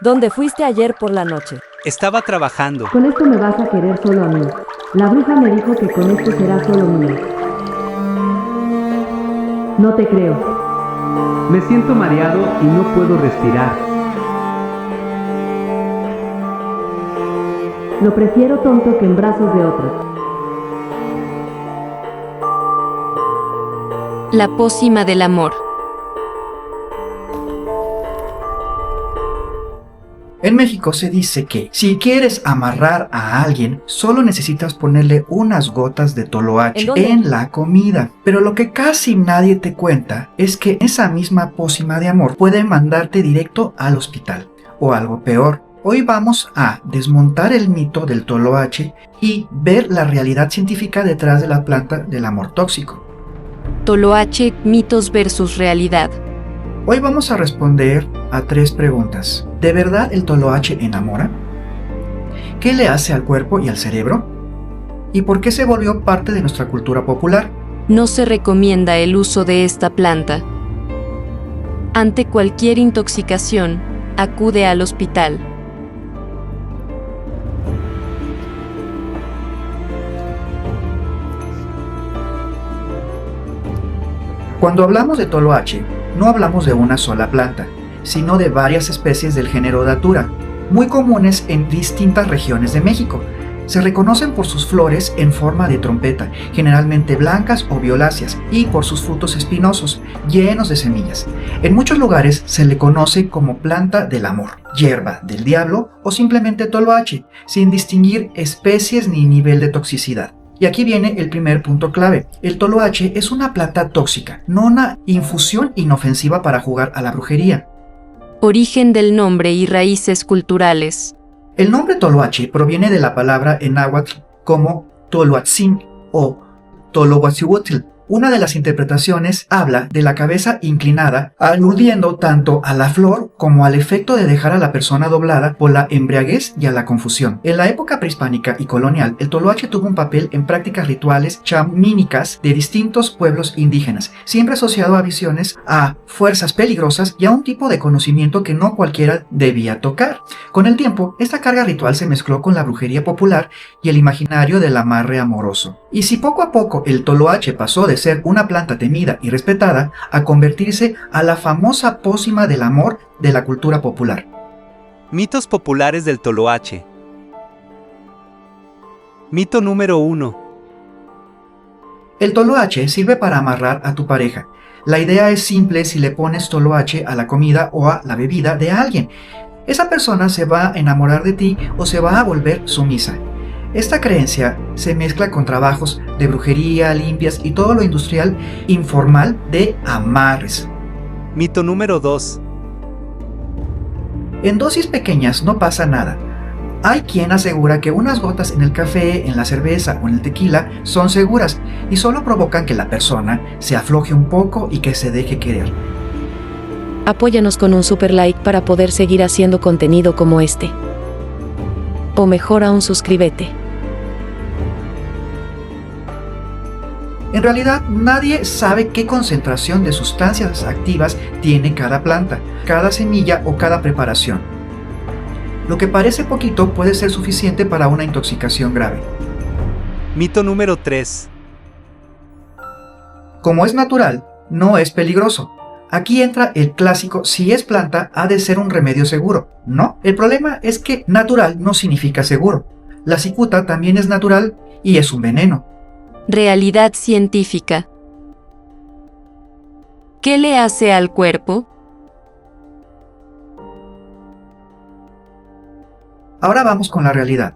¿Dónde fuiste ayer por la noche? Estaba trabajando. Con esto me vas a querer solo a mí. La bruja me dijo que con esto será solo mío. No te creo. Me siento mareado y no puedo respirar. Lo prefiero tonto que en brazos de otro. La pócima del amor. En México se dice que si quieres amarrar a alguien, solo necesitas ponerle unas gotas de toloache en la comida. Pero lo que casi nadie te cuenta es que esa misma pócima de amor puede mandarte directo al hospital. O algo peor. Hoy vamos a desmontar el mito del toloache y ver la realidad científica detrás de la planta del amor tóxico. Toloache, mitos versus realidad. Hoy vamos a responder a 3 preguntas. ¿De verdad el toloache enamora? ¿Qué le hace al cuerpo y al cerebro? ¿Y por qué se volvió parte de nuestra cultura popular? No se recomienda el uso de esta planta. Ante cualquier intoxicación, acude al hospital. Cuando hablamos de toloache, no hablamos de una sola planta, sino de varias especies del género Datura, muy comunes en distintas regiones de México. Se reconocen por sus flores en forma de trompeta, generalmente blancas o violáceas, y por sus frutos espinosos, llenos de semillas. En muchos lugares se le conoce como planta del amor, hierba del diablo o simplemente toloache, sin distinguir especies ni nivel de toxicidad. Y aquí viene el primer punto clave. El toloache es una planta tóxica, no una infusión inofensiva para jugar a la brujería. Origen del nombre y raíces culturales. El nombre toloache proviene de la palabra en náhuatl como toloatzin o tolohuachihuatl. Una de las interpretaciones habla de la cabeza inclinada, aludiendo tanto a la flor como al efecto de dejar a la persona doblada por la embriaguez y a la confusión. En la época prehispánica y colonial, el toloache tuvo un papel en prácticas rituales chamínicas de distintos pueblos indígenas, siempre asociado a visiones, a fuerzas peligrosas y a un tipo de conocimiento que no cualquiera debía tocar. Con el tiempo, esta carga ritual se mezcló con la brujería popular y el imaginario del amarre amoroso. Y si poco a poco el toloache pasó de ser una planta temida y respetada a convertirse a la famosa pócima del amor de la cultura popular. Mitos populares del toloache. Mito número 1. El toloache sirve para amarrar a tu pareja. La idea es simple si le pones toloache a la comida o a la bebida de alguien. Esa persona se va a enamorar de ti o se va a volver sumisa. Esta creencia se mezcla con trabajos de brujería, limpias y todo lo industrial informal de amarres. Mito número 2. En dosis pequeñas no pasa nada. Hay quien asegura que unas gotas en el café, en la cerveza o en el tequila son seguras y solo provocan que la persona se afloje un poco y que se deje querer. Apóyanos con un super like para poder seguir haciendo contenido como este. O mejor aún, suscríbete. En realidad, nadie sabe qué concentración de sustancias activas tiene cada planta, cada semilla o cada preparación. Lo que parece poquito puede ser suficiente para una intoxicación grave. Mito número 3. Como es natural, no es peligroso. Aquí entra el clásico: si es planta, ha de ser un remedio seguro. No, el problema es que natural no significa seguro. La cicuta también es natural y es un veneno. Realidad científica. ¿Qué le hace al cuerpo? Ahora vamos con la realidad.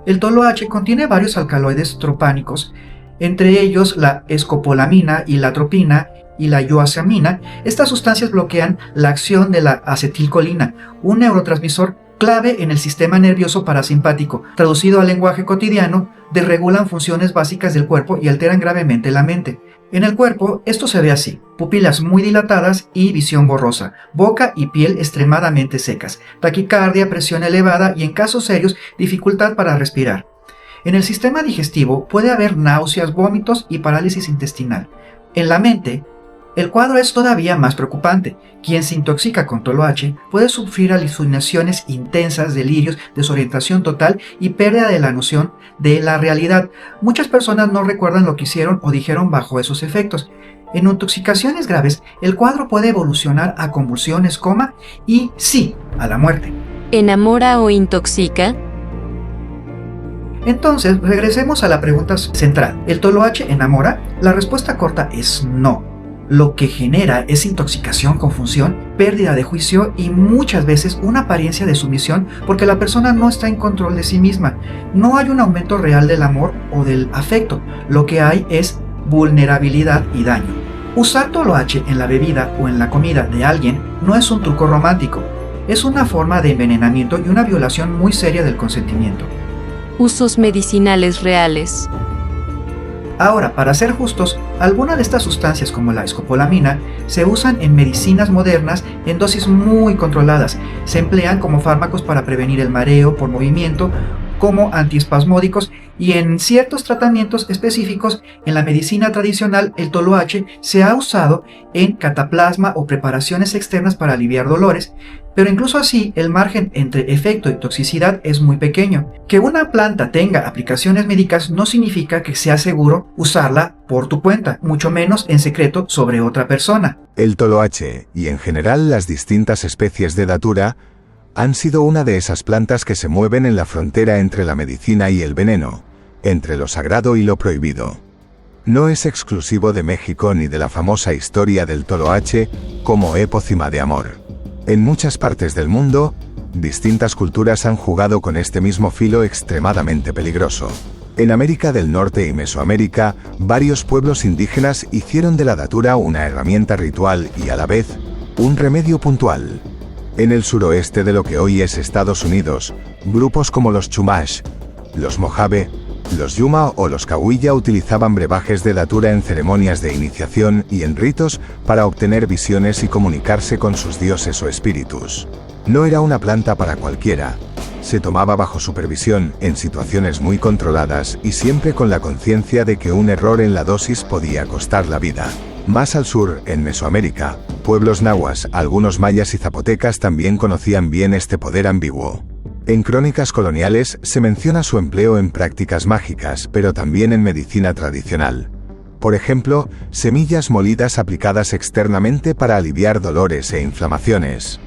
El toloache contiene varios alcaloides tropánicos, entre ellos la escopolamina y la atropina y la ioasamina. Estas sustancias bloquean la acción de la acetilcolina, un neurotransmisor clave en el sistema nervioso parasimpático. Traducido al lenguaje cotidiano, desregulan funciones básicas del cuerpo y alteran gravemente la mente. En el cuerpo, esto se ve así: pupilas muy dilatadas y visión borrosa, boca y piel extremadamente secas, taquicardia, presión elevada y, en casos serios, dificultad para respirar. En el sistema digestivo puede haber náuseas, vómitos y parálisis intestinal. En la mente, El cuadro es todavía más preocupante. Quien se intoxica con toloache puede sufrir alucinaciones intensas, delirios, desorientación total y pérdida de la noción de la realidad. Muchas personas no recuerdan lo que hicieron o dijeron bajo esos efectos. En intoxicaciones graves, el cuadro puede evolucionar a convulsiones, coma y, sí, a la muerte. ¿Enamora o intoxica? Entonces, regresemos a la pregunta central. ¿El toloache enamora? La respuesta corta es no. Lo que genera es intoxicación, confusión, pérdida de juicio y muchas veces una apariencia de sumisión porque la persona no está en control de sí misma. No hay un aumento real del amor o del afecto. Lo que hay es vulnerabilidad y daño. Usar toloache en la bebida o en la comida de alguien no es un truco romántico. Es una forma de envenenamiento y una violación muy seria del consentimiento. Usos medicinales reales. Ahora, para ser justos, algunas de estas sustancias como la escopolamina se usan en medicinas modernas en dosis muy controladas. Se emplean como fármacos para prevenir el mareo por movimiento, como antiespasmódicos, y en ciertos tratamientos específicos en la medicina tradicional el toloache se ha usado en cataplasma o preparaciones externas para aliviar dolores, pero incluso así el margen entre efecto y toxicidad es muy pequeño. Que una planta tenga aplicaciones médicas no significa que sea seguro usarla por tu cuenta, mucho menos en secreto sobre otra persona. El toloache, y en general las distintas especies de datura, han sido una de esas plantas que se mueven en la frontera entre la medicina y el veneno, entre lo sagrado y lo prohibido. No es exclusivo de México ni de la famosa historia del toloache como pócima de amor. En muchas partes del mundo, distintas culturas han jugado con este mismo filo extremadamente peligroso. En América del Norte y Mesoamérica, varios pueblos indígenas hicieron de la datura una herramienta ritual y a la vez, un remedio puntual. En el suroeste de lo que hoy es Estados Unidos, grupos como los Chumash, los Mojave, los Yuma o los Cahuilla utilizaban brebajes de datura en ceremonias de iniciación y en ritos para obtener visiones y comunicarse con sus dioses o espíritus. No era una planta para cualquiera. Se tomaba bajo supervisión en situaciones muy controladas y siempre con la conciencia de que un error en la dosis podía costar la vida. Más al sur, en Mesoamérica, pueblos nahuas, algunos mayas y zapotecas también conocían bien este poder ambiguo. En crónicas coloniales se menciona su empleo en prácticas mágicas, pero también en medicina tradicional. Por ejemplo, semillas molidas aplicadas externamente para aliviar dolores e inflamaciones.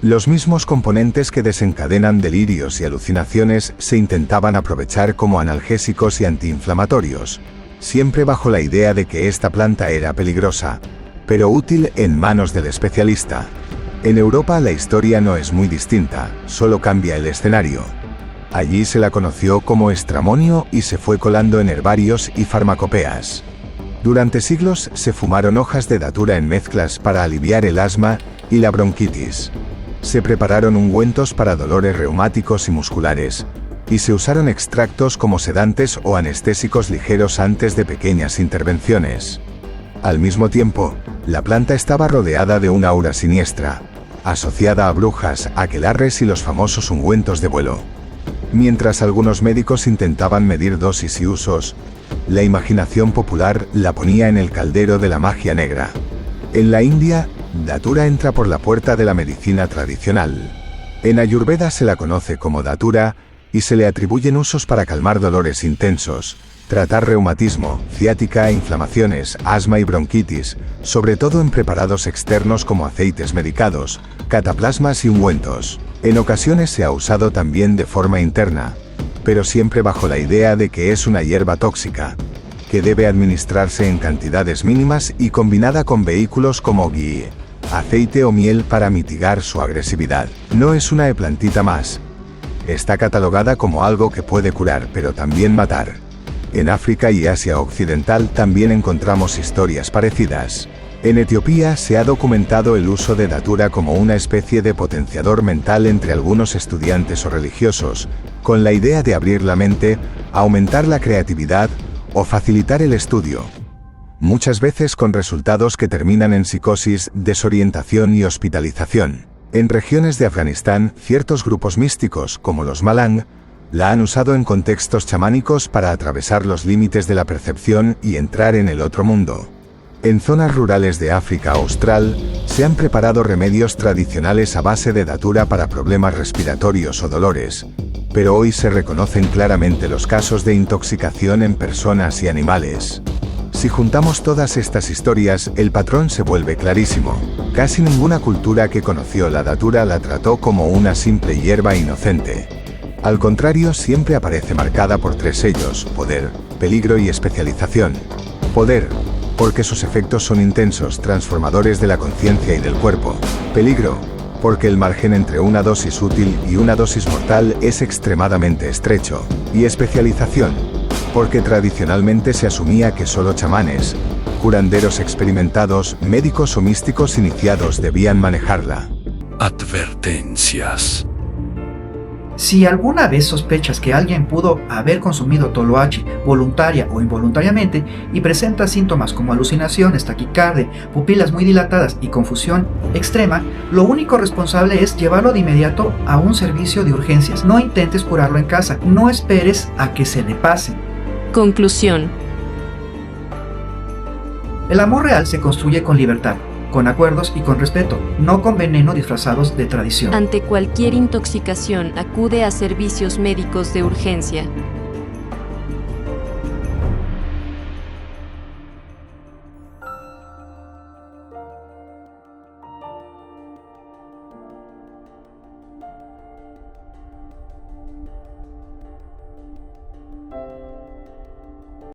Los mismos componentes que desencadenan delirios y alucinaciones se intentaban aprovechar como analgésicos y antiinflamatorios, siempre bajo la idea de que esta planta era peligrosa, pero útil en manos del especialista. En Europa la historia no es muy distinta, solo cambia el escenario. Allí se la conoció como estramonio y se fue colando en herbarios y farmacopeas. Durante siglos se fumaron hojas de datura en mezclas para aliviar el asma y la bronquitis. Se prepararon ungüentos para dolores reumáticos y musculares, y se usaron extractos como sedantes o anestésicos ligeros antes de pequeñas intervenciones. Al mismo tiempo, la planta estaba rodeada de una aura siniestra, asociada a brujas, aquelarres y los famosos ungüentos de vuelo. Mientras algunos médicos intentaban medir dosis y usos, la imaginación popular la ponía en el caldero de la magia negra. En la India, datura entra por la puerta de la medicina tradicional. En Ayurveda se la conoce como datura y se le atribuyen usos para calmar dolores intensos, tratar reumatismo, ciática, inflamaciones, asma y bronquitis, sobre todo en preparados externos como aceites medicados, cataplasmas y ungüentos. En ocasiones se ha usado también de forma interna, pero siempre bajo la idea de que es una hierba tóxica, que debe administrarse en cantidades mínimas y combinada con vehículos como ghee, aceite o miel para mitigar su agresividad. No es una plantita más. Está catalogada como algo que puede curar, pero también matar. En África y Asia Occidental también encontramos historias parecidas. En Etiopía se ha documentado el uso de datura como una especie de potenciador mental entre algunos estudiantes o religiosos, con la idea de abrir la mente, aumentar la creatividad o facilitar el estudio. Muchas veces con resultados que terminan en psicosis, desorientación y hospitalización. En regiones de Afganistán, ciertos grupos místicos, como los Malang, la han usado en contextos chamánicos para atravesar los límites de la percepción y entrar en el otro mundo. En zonas rurales de África Austral, se han preparado remedios tradicionales a base de datura para problemas respiratorios o dolores, pero hoy se reconocen claramente los casos de intoxicación en personas y animales. Si juntamos todas estas historias, el patrón se vuelve clarísimo. Casi ninguna cultura que conoció la datura la trató como una simple hierba inocente. Al contrario, siempre aparece marcada por tres sellos: poder, peligro y especialización. Poder, porque sus efectos son intensos, transformadores de la conciencia y del cuerpo. Peligro, porque el margen entre una dosis útil y una dosis mortal es extremadamente estrecho. Y especialización, porque tradicionalmente se asumía que solo chamanes, curanderos experimentados, médicos o místicos iniciados debían manejarla. Advertencias. Si alguna vez sospechas que alguien pudo haber consumido toloache voluntaria o involuntariamente y presenta síntomas como alucinaciones, taquicardia, pupilas muy dilatadas y confusión extrema, lo único responsable es llevarlo de inmediato a un servicio de urgencias. No intentes curarlo en casa, no esperes a que se le pase. Conclusión. El amor real se construye con libertad, con acuerdos y con respeto, no con veneno disfrazados de tradición. Ante cualquier intoxicación, acude a servicios médicos de urgencia.